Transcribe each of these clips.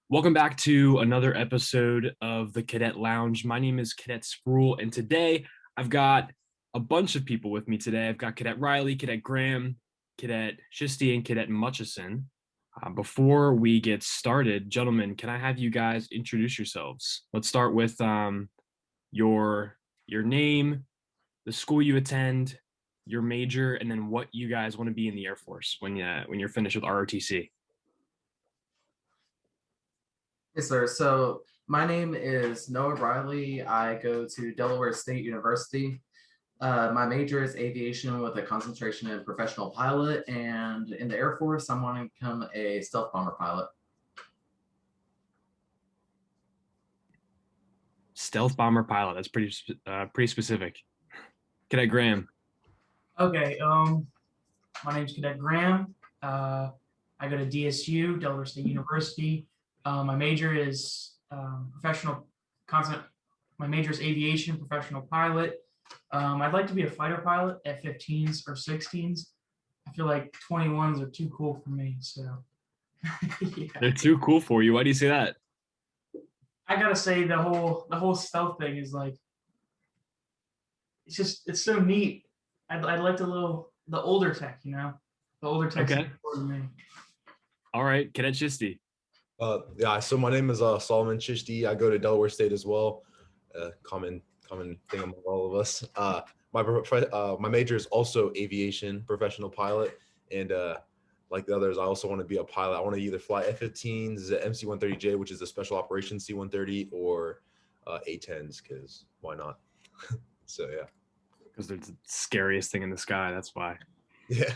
Welcome back to another episode of the Cadet Lounge. My name is Cadet Sproul, and today I've got a bunch of people with me today. I've got Cadet Riley, Cadet Graham, Cadet Chishti, and Cadet Muchison. Before we get started, gentlemen, can I have you guys introduce yourselves? Let's start with your your name, the school you attend, your major, and then what you guys want to be in the Air Force when you're finished with ROTC. Yes, sir. So my name is Noah Riley. I go to Delaware State University. My major is aviation with a concentration in professional pilot. And in the Air Force, I'm wanting to become a stealth bomber pilot. Stealth bomber pilot. That's pretty specific. Cadet Graham. Okay, my name's Cadet Graham. I go to DSU, Delaware State University. My major is professional concept. My major is aviation, professional pilot. I'd like to be a fighter pilot, F-15s or 16s. I feel like 21s are too cool for me, so yeah. They're too cool for you. Why do you say that? I gotta say the whole stealth thing is like it's so neat. I'd like the older tech, the older tech. Okay. For me. All right, Cadet Chishti. So my name is Solomon Chishti. I go to Delaware State as well. Common thing among all of us. My major is also aviation, professional pilot, and like the others, I also want to be a pilot. I want to either fly F-15s, MC-130J, which is a special operations C-130, or A-10s, because why not? So yeah. Because they're the scariest thing in the sky. That's why. Yeah.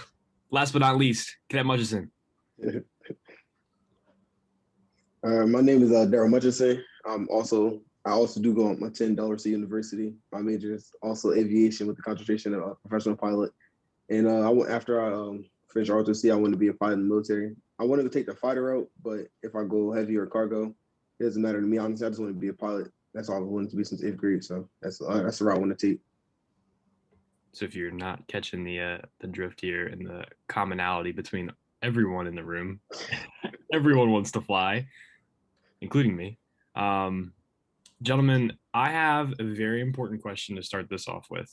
Last but not least, Cadet Muchison. My name is Daryl Muchison. I also do go on attend Delaware State University. My major is also aviation with the concentration of professional pilot. And after I finish ROTC, I want to be a pilot in the military. I wanted to take the fighter route, but if I go heavy or cargo, it doesn't matter to me. Honestly, I just want to be a pilot. That's all I wanted to be since 8th grade. So that's the route I want to take. So if you're not catching the drift here and the commonality between everyone in the room, everyone wants to fly, including me. Gentlemen, I have a very important question to start this off with.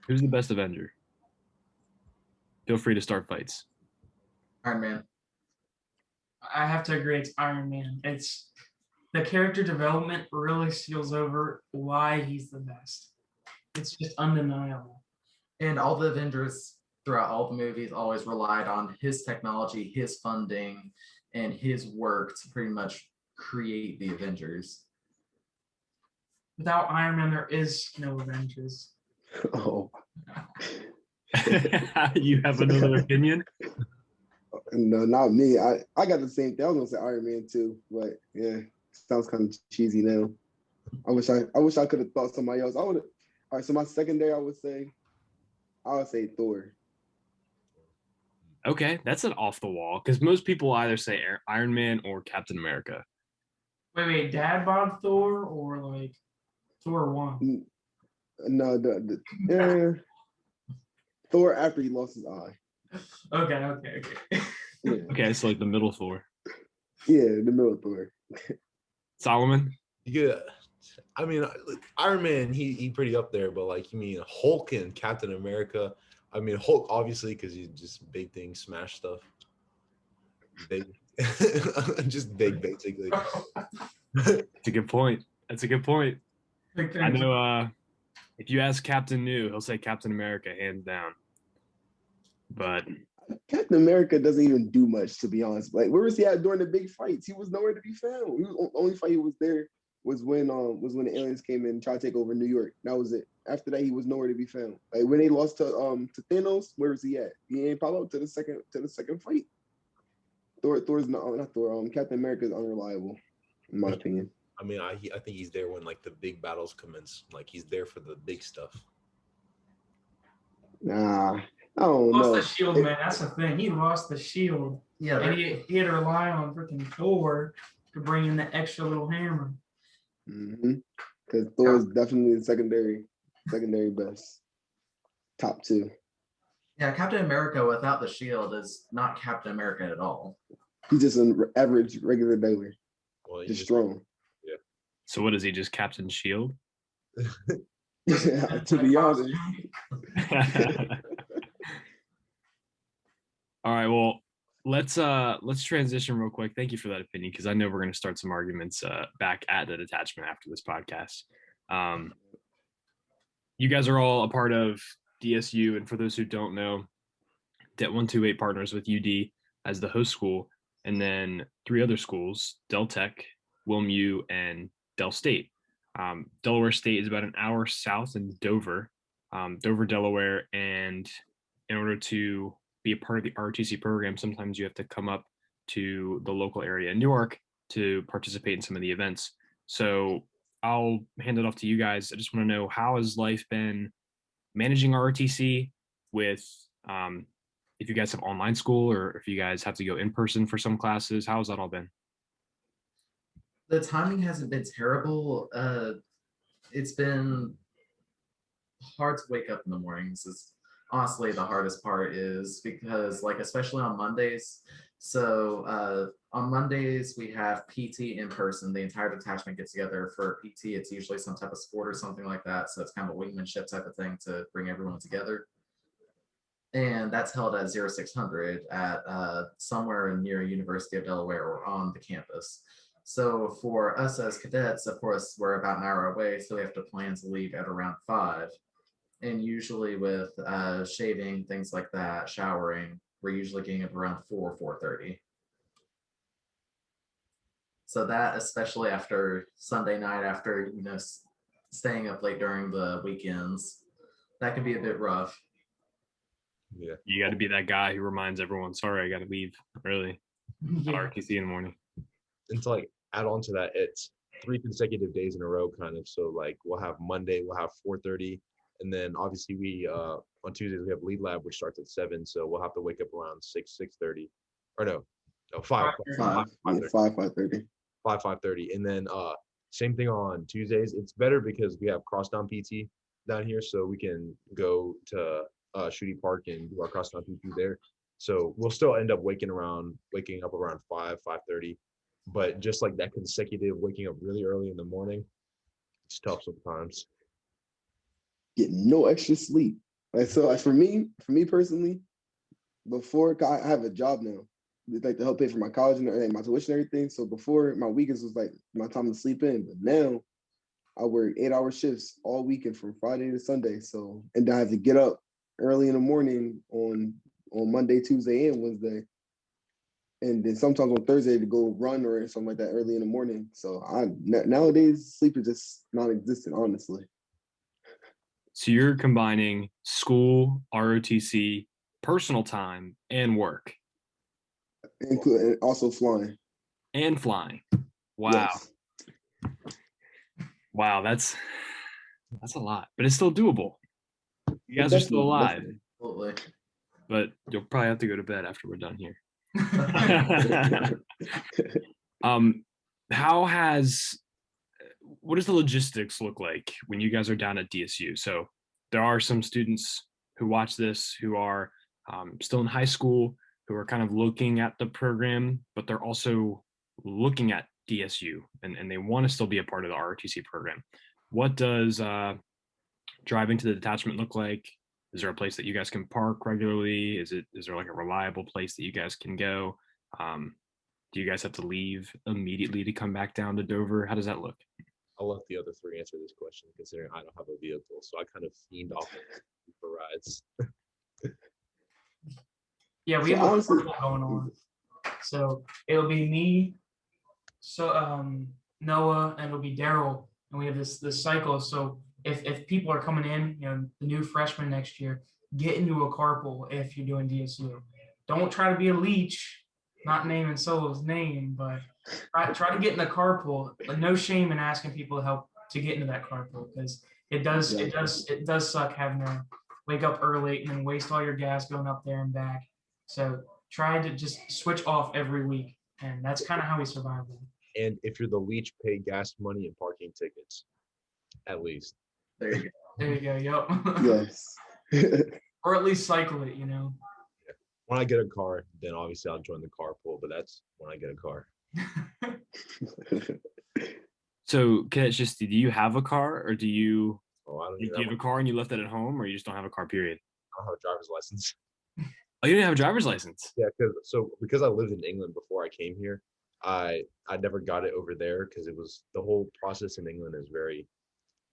Who's the best Avenger? Feel free to start fights. Iron Man. I have to agree, it's Iron Man. It's the character development really seals over why he's the best. It's just undeniable. And all the Avengers throughout all the movies always relied on his technology, his funding, and his work to pretty much create the Avengers. Without Iron Man, there is no Avengers. Oh. You have another opinion? No, not me. I got the same thing. I was gonna say Iron Man too, but yeah, sounds kind of cheesy now. I wish I could have thought somebody else. All right, so my secondary, I would say Thor. Okay, that's an off the wall because most people either say Iron Man or Captain America. Wait, Dad bod Thor or like Thor 1? No, Thor after he lost his eye. Okay. Yeah. Okay, so like the middle Thor. Yeah, the middle Thor. Solomon? Yeah. I mean, Iron Man, he pretty up there, but like, you mean Hulk and Captain America. I mean, Hulk, obviously, because he's just big things, smash stuff. Big. Just big, basically. That's a good point. I know if you ask Captain New, he'll say Captain America, hands down. But Captain America doesn't even do much, to be honest. Like, where was he at during the big fights? He was nowhere to be found. The only fight he was there was when the aliens came in and tried to take over New York. That was it. After that, he was nowhere to be found. Like when they lost to Thanos, where was he at? He ain't pop out to the second fight. Captain America is unreliable, in my opinion. I mean, I think he's there when like the big battles commence. Like he's there for the big stuff. Nah, I don't know. Lost the shield, man. That's the thing. He lost the shield. Yeah, and he had to rely on freaking Thor to bring in the extra little hammer. Because Thor is definitely the secondary best. Top 2. Yeah, Captain America without the shield is not Captain America at all. He's just an average regular Baylor, Well, just strong. So what is he, just Captain Shield? To be honest. All right, well, let's transition real quick. Thank you for that opinion, because I know we're going to start some arguments back at the detachment after this podcast. You guys are all a part of DSU, and for those who don't know, Det 128 partners with UD as the host school, and then 3 other schools: Del Tech, WilMU, and Del State. Delaware State is about an hour south in Dover, Delaware, and in order to be a part of the ROTC program, sometimes you have to come up to the local area in Newark to participate in some of the events. So I'll hand it off to you guys. I just want to know, how has life been managing ROTC with, if you guys have online school or if you guys have to go in person for some classes? How has that all been? The timing hasn't been terrible. It's been hard to wake up in the mornings. Is honestly the hardest part, is because, like, especially on Mondays. So on Mondays we have PT in person. The entire detachment gets together for PT. It's usually some type of sport or something like that. So it's kind of a wingmanship type of thing to bring everyone together. And that's held at 0600 at somewhere near University of Delaware or on the campus. So for us as cadets, of course, we're about an hour away, so we have to plan to leave at around 5. And usually with shaving, things like that, showering, we're usually getting up around 4:30. So that, especially after Sunday night, after staying up late during the weekends, that can be a bit rough. Yeah. You got to be that guy who reminds everyone, sorry, I got to leave early. Yeah. ROTC in the morning. And to like add on to that, it's 3 consecutive days in a row, kind of. So like we'll have Monday, we'll have 4:30, and then obviously we on Tuesdays we have lead lab, which starts at 7, so we'll have to wake up around 6:30, or no 5 5:30. 5:30, and then same thing on Tuesdays. It's better because we have crosstown PT down here, so we can go to Shooty Park and do our crosstown PT there. So we'll still end up waking up around 5:30, but just like that consecutive waking up really early in the morning, it's tough sometimes. Getting no extra sleep. Like, so like for me personally, before I have a job now, it's like to help pay for my college and my tuition and everything. So before, my weekends was like my time to sleep in, but now I work 8-hour shifts all weekend from Friday to Sunday. So, and I have to get up early in the morning on Monday, Tuesday, and Wednesday, and then sometimes on Thursday to go run or something like that early in the morning. So nowadays sleep is just non-existent, honestly. So you're combining school, ROTC, personal time, and work. And also flying. And flying. Wow. Yes. Wow, that's a lot, but it's still doable. You guys are still alive. Absolutely. But you'll probably have to go to bed after we're done here. What does the logistics look like when you guys are down at DSU? So there are some students who watch this who are still in high school, who are kind of looking at the program, but they're also looking at DSU and they want to still be a part of the ROTC program. What does driving to the detachment look like? Is there a place that you guys can park regularly? Is there like a reliable place that you guys can go? Do you guys have to leave immediately to come back down to Dover? How does that look? I'll let the other 3 answer this question, considering I don't have a vehicle, so I kind of fiend off for rides. Yeah, we have a carpool going on. So it'll be me, Noah, and it'll be Daryl, and we have this cycle. So if people are coming in, the new freshmen next year, get into a carpool if you're doing DSU. Don't try to be a leech, not naming Solo's name, but try to get in the carpool. Like, no shame in asking people to help to get into that carpool, because it does suck having to wake up early and then waste all your gas going up there and back. So try to just switch off every week, and that's kind of how we survive that. And if you're the leech, pay gas money and parking tickets, at least. There you go. There you go. Yep. Yes. Or at least cycle it, when I get a car, then obviously I'll join the carpool, but that's when I get a car. So, Cadet Chishti, do you have a car, or do you Oh, I don't do even you have have, a car and you left it at home, or you just don't have a car? Period. I don't have a driver's license. Oh, you didn't have a driver's license. Yeah, because I lived in England before I came here, I never got it over there because it was the whole process in England is very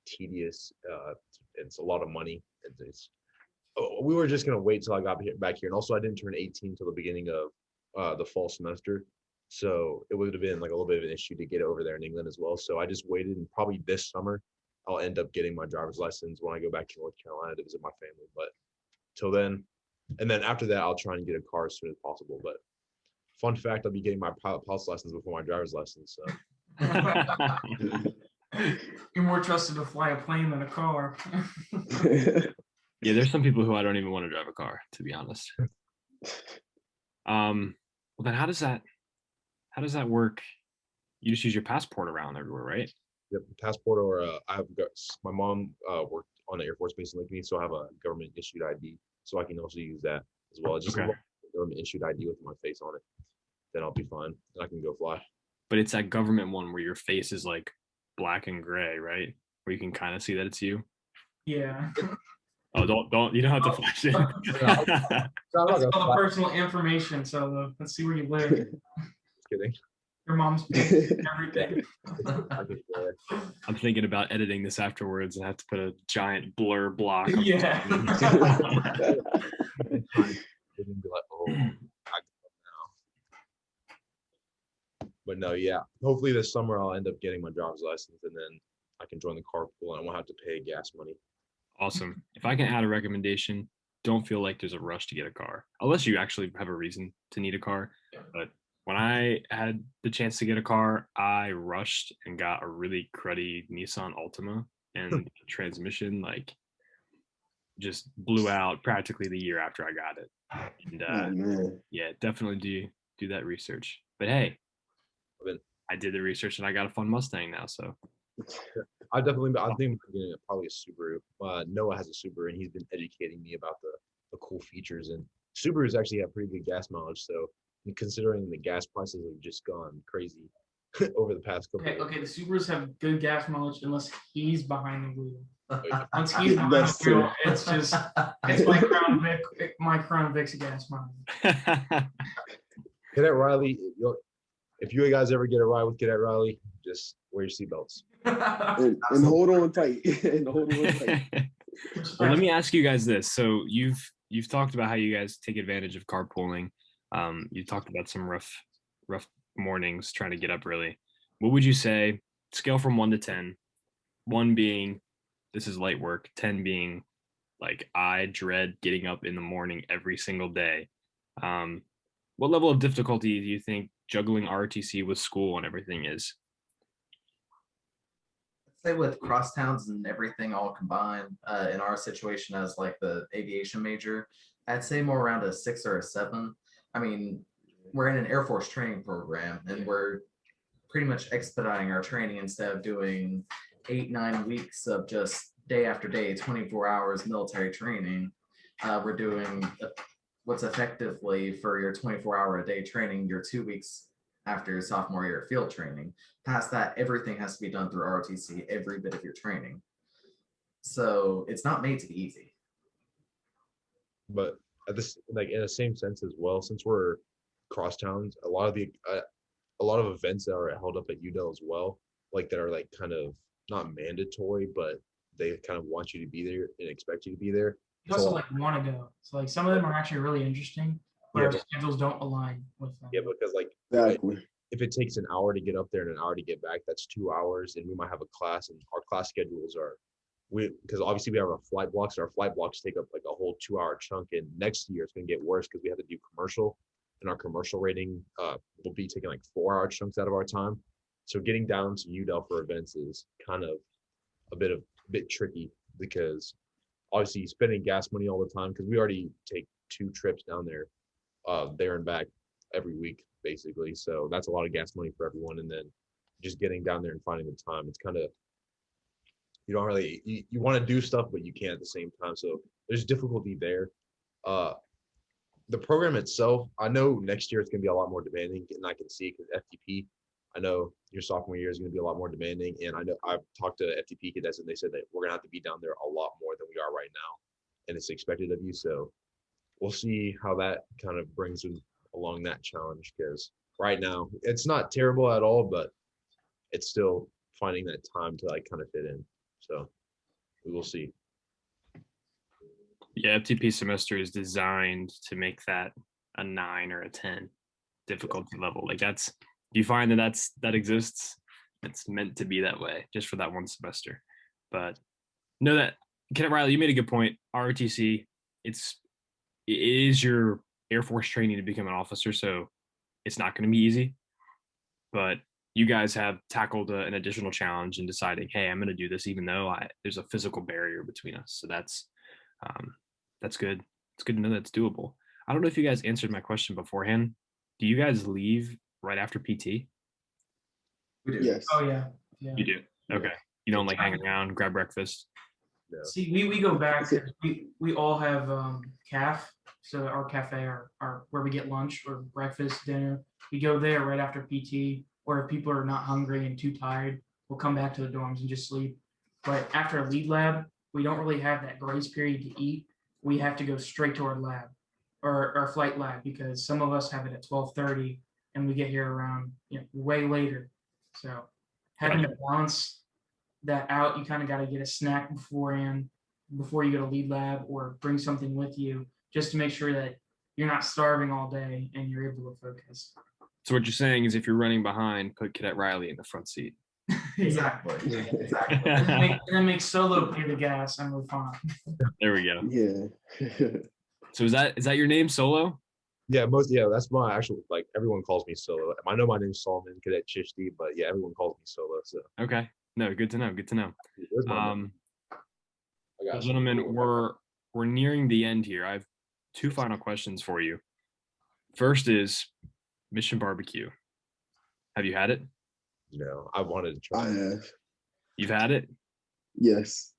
tedious. It's a lot of money. We were just gonna wait till I got back here, and also I didn't turn 18 till the beginning of the fall semester, so it would have been like a little bit of an issue to get over there in England as well. So I just waited, and probably this summer I'll end up getting my driver's license when I go back to North Carolina to visit my family. But till then, and then after that, I'll try and get a car as soon as possible. But fun fact, I'll be getting my pilot's license before my driver's license. So You're more trusted to fly a plane than a car. Yeah, there's some people who I don't even want to drive a car, to be honest. Well, then how does that work? You just use your passport around everywhere, right? yep, passport or I have my mom worked on an Air Force base in Lincoln, so I have a government issued ID, so I can also use that as well. Just Okay. a government issued ID with my face on it, then I'll be fine and I can go fly. But it's that government one where your face is like black and gray, right? Where you can kind of see that it's you. Yeah. Oh, don't you don't have to flash it. So I'm not That's gonna all the fly. personal information. So let's see where you live. Just kidding. Your mom's pictures, everything. I just, I'm thinking about editing this afterwards and I have to put a giant blur block. On Yeah. they didn't be like, oh, I got now. But no, yeah. Hopefully this summer I'll end up getting my driver's license and then I can join the carpool and I won't have to pay gas money. Awesome. If I can add a recommendation, don't feel like there's a rush to get a car, unless you actually have a reason to need a car. But when I had the chance to get a car, I rushed and got a really cruddy Nissan Altima, and the transmission like just blew out practically the year after I got it. And Oh man. yeah, definitely do that research. But hey, But I did the research and I got a fun Mustang now. So I think I'm getting probably a Subaru. Noah has a Subaru and he's been educating me about the cool features, and Subarus actually have pretty good gas mileage. So considering the gas prices have just gone crazy over the past couple Okay, of okay, the Subarus have good gas mileage unless he's behind the wheel. years. Once he's behind That's the wheel, true. it's just it's my Crown Vic's gas mileage. Cadet Riley, if you guys ever get a ride with Cadet Riley, just wear your seatbelts. And hold on tight. And hold on tight. Well, let me ask you guys this. So you've talked about how you guys take advantage of carpooling. You talked about some rough mornings trying to get up early. What would you say, scale from 1 to 10? 1 being this is light work, 10 being like I dread getting up in the morning every single day. What level of difficulty do you think juggling ROTC with school and everything is? Say with crosstowns and everything all combined, in our situation as like the aviation major, I'd say more around a 6 or a 7. I mean, we're in an Air Force training program and we're pretty much expediting our training instead of doing 8-9 weeks of just day after day 24 hours military training. We're doing what's effectively for your 24-hour a day training, your 2 weeks after your sophomore year of field training. Past that, everything has to be done through ROTC, every bit of your training. So it's not made to be easy. But at this, like in the same sense as well, since we're crosstowns, a lot of events that are held up at UDEL as well, like that are like kind of not mandatory, but they kind of want you to be there and expect you to be there. You also like want to go. So like some of them are actually really interesting, but Yeah, our but- schedules don't align with them. Yeah, because like Exactly. if it takes an hour to get up there and an hour to get back, that's 2 hours, and we might have a class, and our class schedules are because obviously we have our flight blocks, and our flight blocks take up like a whole 2-hour chunk, and next year it's going to get worse because we have to do commercial, and our commercial rating will be taking like 4-hour chunks out of our time. So getting down to UDEL for events is kind of a bit tricky because obviously spending gas money all the time because we already take 2 trips down there and back every week basically. So that's a lot of gas money for everyone, and then just getting down there and finding the time, it's kind of you don't really you want to do stuff but you can't at the same time, so there's difficulty there. the program itself, I know next year it's going to be a lot more demanding, and I can see because FTP, I know your sophomore year is going to be a lot more demanding, and I know I've talked to FTP cadets, and they said that we're going to have to be down there a lot more than we are right now, and it's expected of you. So we'll see how that kind of brings along that challenge, because right now it's not terrible at all, but it's still finding that time to like kind of fit in. So we will see. Yeah, FTP semester is designed to make that a 9 or a 10 difficulty level. Like do you find that exists? It's meant to be that way just for that one semester. But know that Cadet Riley, you made a good point. ROTC, it is your Air Force training to become an officer, so it's not going to be easy. But you guys have tackled an additional challenge in deciding, hey, I'm going to do this even though there's a physical barrier between us. So that's good. It's good to know that's doable. I don't know if you guys answered my question beforehand. Do you guys leave right after PT? We do. Yes. Oh yeah. Yeah. You do. Okay. You don't like hang around, grab breakfast. Yeah. See, we go back. We all have CAF, so our cafe are where we get lunch or breakfast, dinner. We go there right after PT, or if people are not hungry and too tired, we'll come back to the dorms and just sleep. But after a lead lab, we don't really have that grace period to eat. We have to go straight to our lab or our flight lab because some of us have it at 12:30 and we get here around way later. So having to balance that out, you kind of got to get a snack beforehand before you go to lead lab or bring something with you just to make sure that you're not starving all day and you're able to focus. So what you're saying is if you're running behind, put Cadet Riley in the front seat. Exactly. Exactly. And then make Solo pay the gas and we're fine. There we go. Yeah. So is that your name, Solo? Yeah, that's my actual, like, everyone calls me Solo. I know my name's Solomon Cadet Chishti, but yeah, everyone calls me Solo. So Okay. No, good to know. Good to know. where's my name? I got you. Gentlemen, we're nearing the end here. I have 2 final questions for you. First is Mission Barbecue. Have you had it? No, I wanted to try. I have. You've had it? Yes.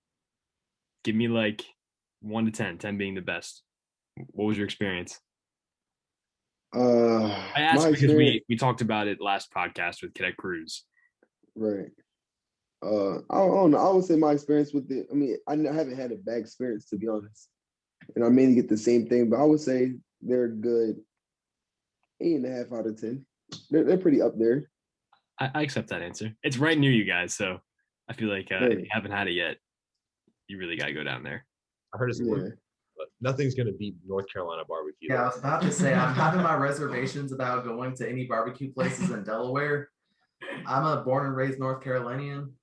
Give me like 1 to 10, 10 being the best. What was your experience? I asked because we talked about it last podcast with Cadet Cruz. Right. I don't know. I would say my experience with it. I mean, I haven't had a bad experience, to be honest. And I mainly get the same thing, but I would say they're good 8.5 out of 10. They're pretty up there. I accept that answer. It's right near you guys, so I feel like if you haven't had it yet, you really got to go down there. I heard it's good, but nothing's going to beat North Carolina barbecue. Yeah, I was about to say, I'm having my reservations about going to any barbecue places in Delaware. I'm a born and raised North Carolinian.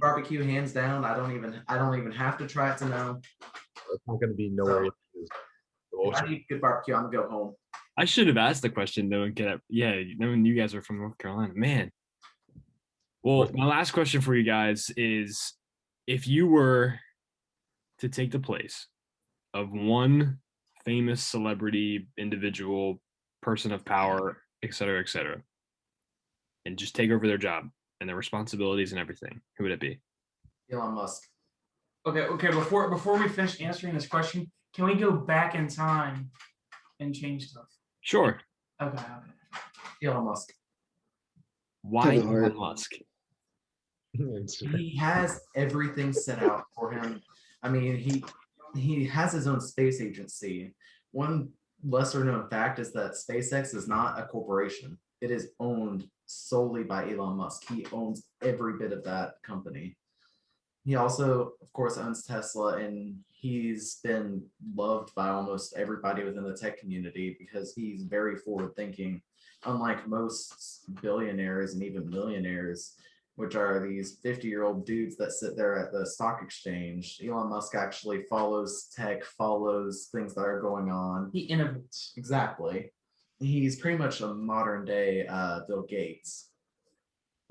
Barbecue hands down. I don't even have to try it to know. It's not going to be nowhere. If I need good barbecue, I'm gonna go home. I should have asked the question though and knowing you guys are from North Carolina, man. Well, my last question for you guys is, if you were to take the place of one famous celebrity, individual, person of power, et cetera, and just take over their job and their responsibilities and everything, who would it be? Elon Musk. Okay. Before we finish answering this question, can we go back in time and change stuff? Sure. Okay. Elon Musk. Why Elon Musk? He has everything set out for him. I mean, he has his own space agency. One lesser known fact is that SpaceX is not a corporation. It is owned solely by Elon Musk. He owns every bit of that company. He also, of course, owns Tesla, and he's been loved by almost everybody within the tech community because he's very forward thinking, unlike most billionaires and even millionaires, which are these 50-year-old dudes that sit there at the stock exchange. Elon Musk actually follows tech, follows things that are going on. He innovates. Exactly. He's pretty much a modern day Bill Gates.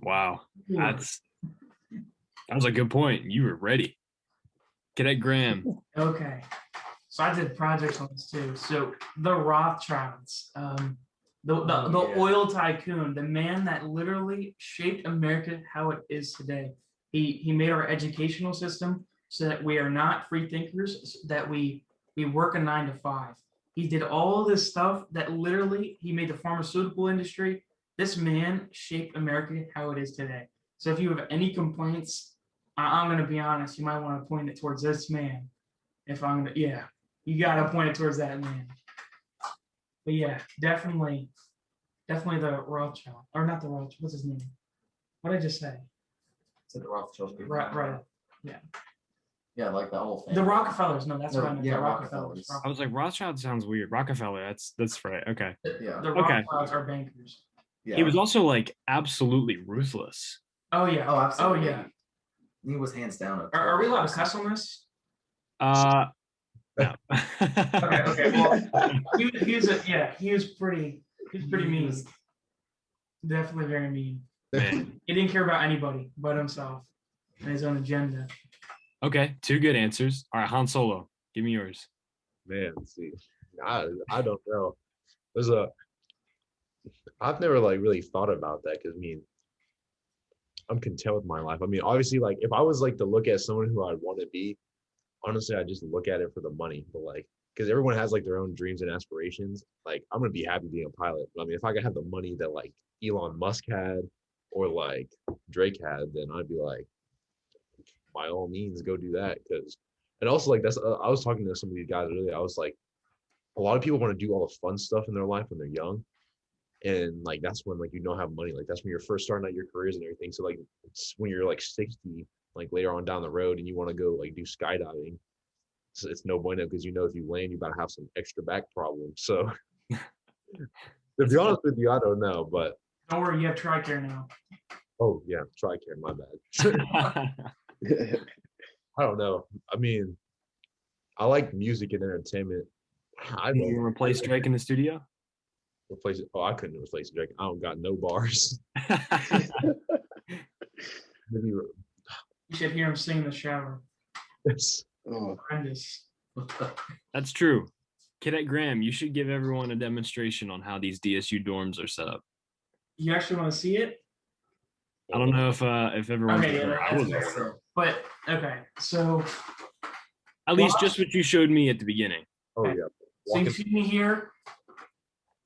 Wow. That was a good point. You were ready. Cadet Graham. Okay. So I did projects on this too. So the Rothschilds, the oil tycoon, the man that literally shaped America how it is today. He made our educational system so that we are not free thinkers, so that we work a 9 to 5. He did all this stuff that literally he made the pharmaceutical industry. This man shaped America how it is today. So if you have any complaints, I'm going to be honest, you might want to point it towards this man. If I'm going to, yeah, you got to point it towards that man. But yeah, definitely the Rothschild, or not the Rothschild, what's his name? What did I just say? To the Rothschild. Right. Yeah, like the whole thing. The Rockefellers, no, that's No, what I meant. yeah, The Rockefellers. Rockefellers. I was like, Rothschild sounds weird. Rockefeller, that's right. Okay. Yeah. The Okay. Rockefellers are bankers. Yeah. He was also like absolutely ruthless. Oh yeah. Oh, absolutely. Oh yeah. He was hands down. Are we allowed to cuss on this? No. Okay. Well, he was pretty mean. Definitely very mean. Man. He didn't care about anybody but himself and his own agenda. Okay, 2 good answers. All right, Han Solo, give me yours. Man, see, I don't know. I've never like really thought about that because I mean, I'm content with my life. I mean, obviously, like if I was like to look at someone who I'd want to be, honestly, I just look at it for the money. But like, because everyone has like their own dreams and aspirations. Like, I'm gonna be happy being a pilot. But I mean, if I could have the money that like Elon Musk had or like Drake had, then I'd be like, by all means, go do that. Because, and also like that's I was talking to some of these guys earlier. I was like, a lot of people want to do all the fun stuff in their life when they're young, and like that's when like you don't have money. Like that's when you're first starting out your careers and everything. So like it's when you're like 60, like later on down the road, and you want to go like do skydiving. So it's no bueno because you know if you land, you about to have some extra back problems. So to be honest with you, I don't know, but Don't worry, you have TRICARE now. oh yeah, TRICARE, my bad. I don't know. I mean, I like music and entertainment. I You don't can replace Drake in the studio? replace it. Oh, I couldn't replace Drake. I don't got no bars. Maybe You should hear him sing in the shower. Oh, Horrendous. That's true. Cadet Graham, you should give everyone a demonstration on how these DSU dorms are set up. You actually want to see it? I don't know if everyone's Okay, yeah, I would that's know. fair. But okay, so At least just what you showed me at the beginning. Oh yeah. so you see me here.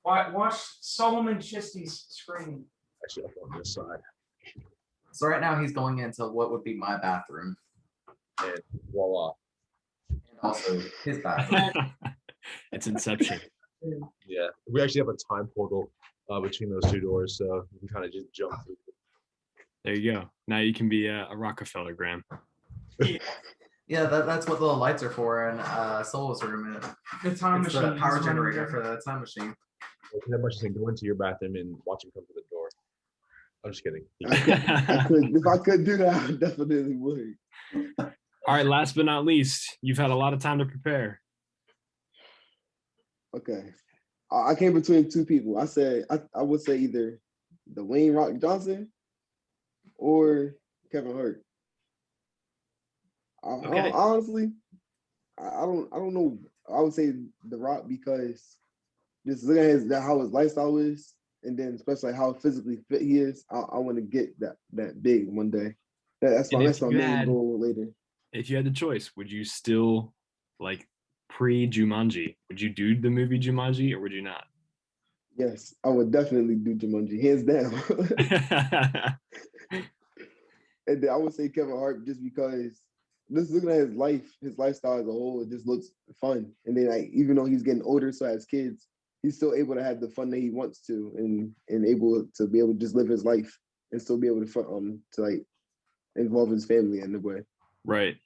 Watch Solomon Chisti's screen. Actually up on this side. So right now he's going into what would be my bathroom, And voila. and also his bathroom. It's Inception. Yeah. We actually have a time portal between those two doors, so we can kind of just jump through. There you go. Now you can be a Rockefeller, Graham. Yeah, that's what the lights are for in Solo's room. The time It's machine. the power is generator running. for the time machine. That much as go into your bathroom and watch him come to the door. I'm just kidding. I could, if I could do that, I definitely would. All right, last but not least, you've had a lot of time to prepare. Okay. I came between two people. I would say either Dwayne Rock Johnson or Kevin Hart. Okay. Honestly, I don't know. I would say The Rock because just looking at how his lifestyle is, and then especially how physically fit he is, I want to get that big one day. That's And my if you main had- goal later. If you had the choice, would you still like pre-Jumanji? Would you do the movie Jumanji or would you not? Yes, I would definitely do Jumanji, hands down. And then I would say Kevin Hart just because just looking at his lifestyle as a whole, it just looks fun. And then like even though he's getting older, so as kids, he's still able to have the fun that he wants to, and able to be able to just live his life and still be able to like involve his family in a way. Right.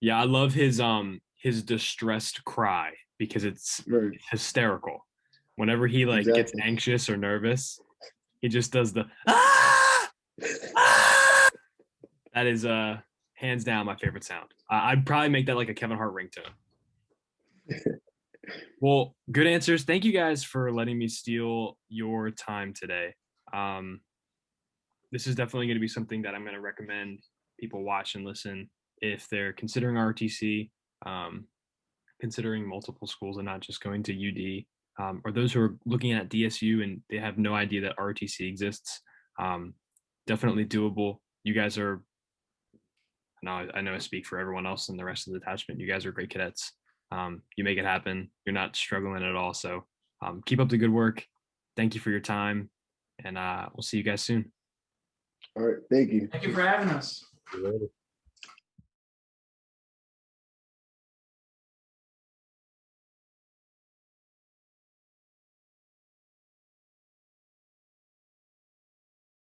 Yeah, I love his distressed cry because it's Right. hysterical. Whenever he like gets Exactly. anxious or nervous, he just does the ah! Ah! That is hands down my favorite sound. I'd probably make that like a Kevin Hart ringtone. Well, good answers. Thank you guys for letting me steal your time today. This is definitely going to be something that I'm going to recommend people watch and listen if they're considering ROTC, considering multiple schools and not just going to UD, or those who are looking at DSU and they have no idea that ROTC exists. Definitely doable. You guys are, I know I speak for everyone else in the rest of the detachment. You guys are great cadets. You make it happen. You're not struggling at all. So keep up the good work. Thank you for your time, and we'll see you guys soon. All right. Thank you. Thank you for having us. See you later.